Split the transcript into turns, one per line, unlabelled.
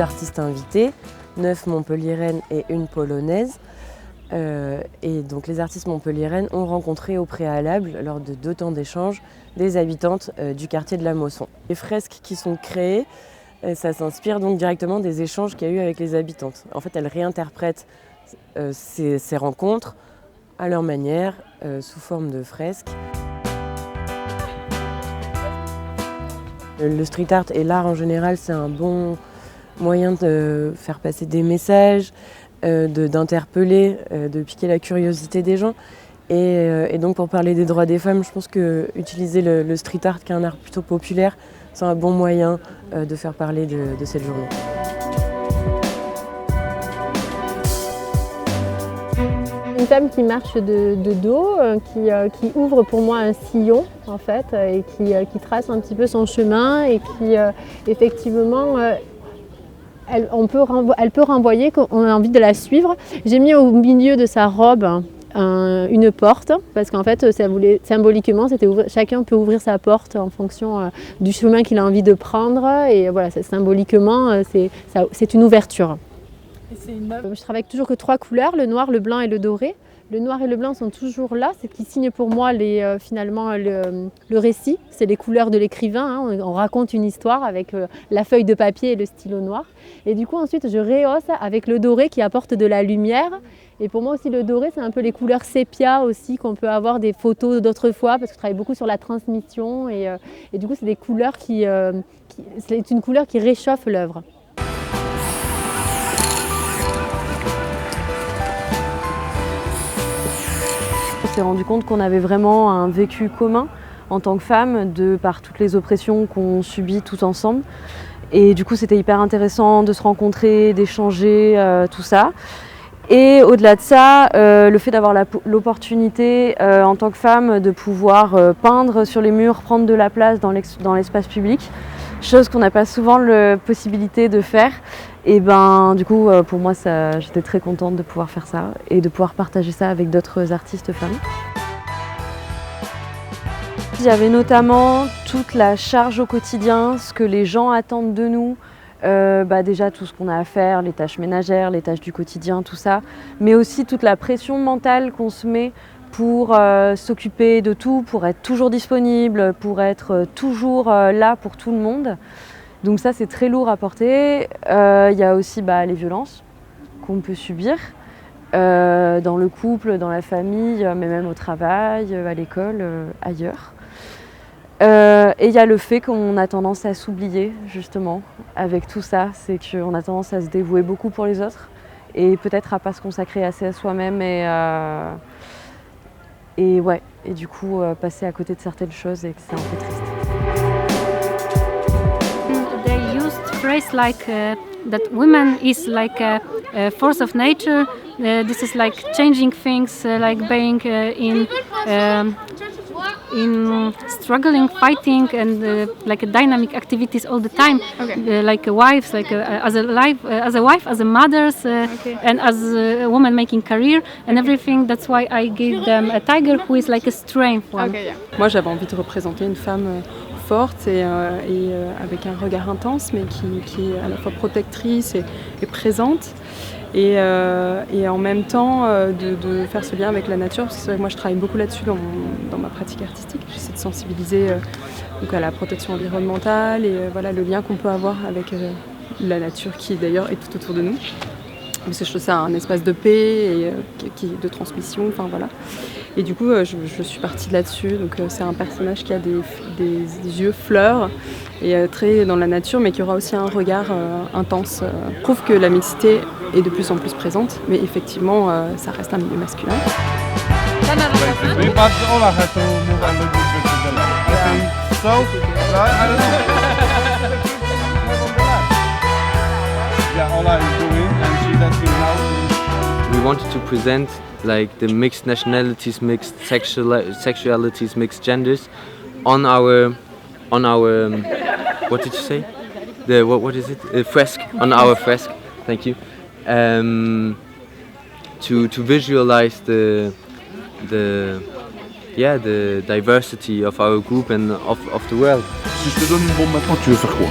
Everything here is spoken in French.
artistes invités, 9 montpelliéraines et une polonaise. Et donc les artistes montpelliéraines ont rencontré au préalable, lors de 2 temps d'échange, des habitantes du quartier de la Mosson. Les fresques qui sont créées, ça s'inspire donc directement des échanges qu'il y a eu avec les habitantes. En fait, elles réinterprètent ces rencontres à leur manière, sous forme de fresques. Le street art et l'art en général, c'est un bon moyen de faire passer des messages, d'interpeller, de piquer la curiosité des gens. Et donc pour parler des droits des femmes, je pense que utiliser le street art, qui est un art plutôt populaire, c'est un bon moyen de faire parler de cette journée.
Une femme qui marche de dos, qui ouvre pour moi un sillon en fait, et qui trace un petit peu son chemin et qui effectivement elle peut renvoyer qu'on a envie de la suivre. J'ai mis au milieu de sa robe une porte, parce qu'en fait symboliquement chacun peut ouvrir sa porte en fonction du chemin qu'il a envie de prendre, et voilà, symboliquement c'est une ouverture. Je travaille toujours que 3 couleurs, le noir, le blanc et le doré. Le noir et le blanc sont toujours là, c'est ce qui signe pour moi finalement le récit, c'est les couleurs de l'écrivain, hein. On raconte une histoire avec la feuille de papier et le stylo noir. Et du coup ensuite je rehausse avec le doré qui apporte de la lumière. Et pour moi aussi le doré, c'est un peu les couleurs sépia aussi qu'on peut avoir des photos d'autrefois, parce que je travaille beaucoup sur la transmission et du coup c'est des couleurs c'est une couleur qui réchauffe l'œuvre.
On s'est rendu compte qu'on avait vraiment un vécu commun en tant que femmes, par toutes les oppressions qu'on subit tout ensemble. Et du coup, c'était hyper intéressant de se rencontrer, d'échanger, tout ça. Et au-delà de ça, le fait d'avoir l'opportunité en tant que femme de pouvoir peindre sur les murs, prendre de la place dans l'espace public, chose qu'on n'a pas souvent la possibilité de faire. Et du coup, pour moi, j'étais très contente de pouvoir faire ça et de pouvoir partager ça avec d'autres artistes femmes. Il y avait notamment toute la charge au quotidien, ce que les gens attendent de nous, déjà tout ce qu'on a à faire, les tâches ménagères, les tâches du quotidien, tout ça, mais aussi toute la pression mentale qu'on se met pour s'occuper de tout, pour être toujours disponible, pour être toujours là pour tout le monde. Donc ça, c'est très lourd à porter. Il y a aussi les violences qu'on peut subir dans le couple, dans la famille, mais même au travail, à l'école, ailleurs. Et il y a le fait qu'on a tendance à s'oublier, justement, avec tout ça. C'est qu'on a tendance à se dévouer beaucoup pour les autres et peut-être à ne pas se consacrer assez à soi-même et du coup passer à côté de certaines choses, et que c'est un peu triste.
Phrase like that women is like a force of nature. This is like changing things, like being in struggling, fighting, and like dynamic activities all the time. Okay. Like wives, like as a wife, as a mother, and as a woman making career and everything. That's why I gave them a tiger who is like a strength one.
Okay, yeah. Moi, j'avais envie de représenter une femme forte et avec un regard intense, mais qui est à la fois protectrice et présente, et en même temps de faire ce lien avec la nature, parce que c'est vrai que moi je travaille beaucoup là-dessus dans ma pratique artistique. J'essaie de sensibiliser donc à la protection environnementale et le lien qu'on peut avoir avec la nature, qui d'ailleurs est tout autour de nous. Parce que je trouve ça un espace de paix et de transmission, enfin voilà. Et du coup, je suis partie de là-dessus. Donc c'est un personnage qui a des yeux fleurs et très dans la nature, mais qui aura aussi un regard intense. Prouve que la mixité est de plus en plus présente, mais effectivement, ça reste un milieu masculin.
We wanted to present like the mixed nationalities, mixed sexualities, mixed genders on our what did you say? What is it? A fresque, on our fresque. Thank you. To visualize the diversity of our group and of the world.
Si je te donne une bombe maintenant, tu veux faire quoi?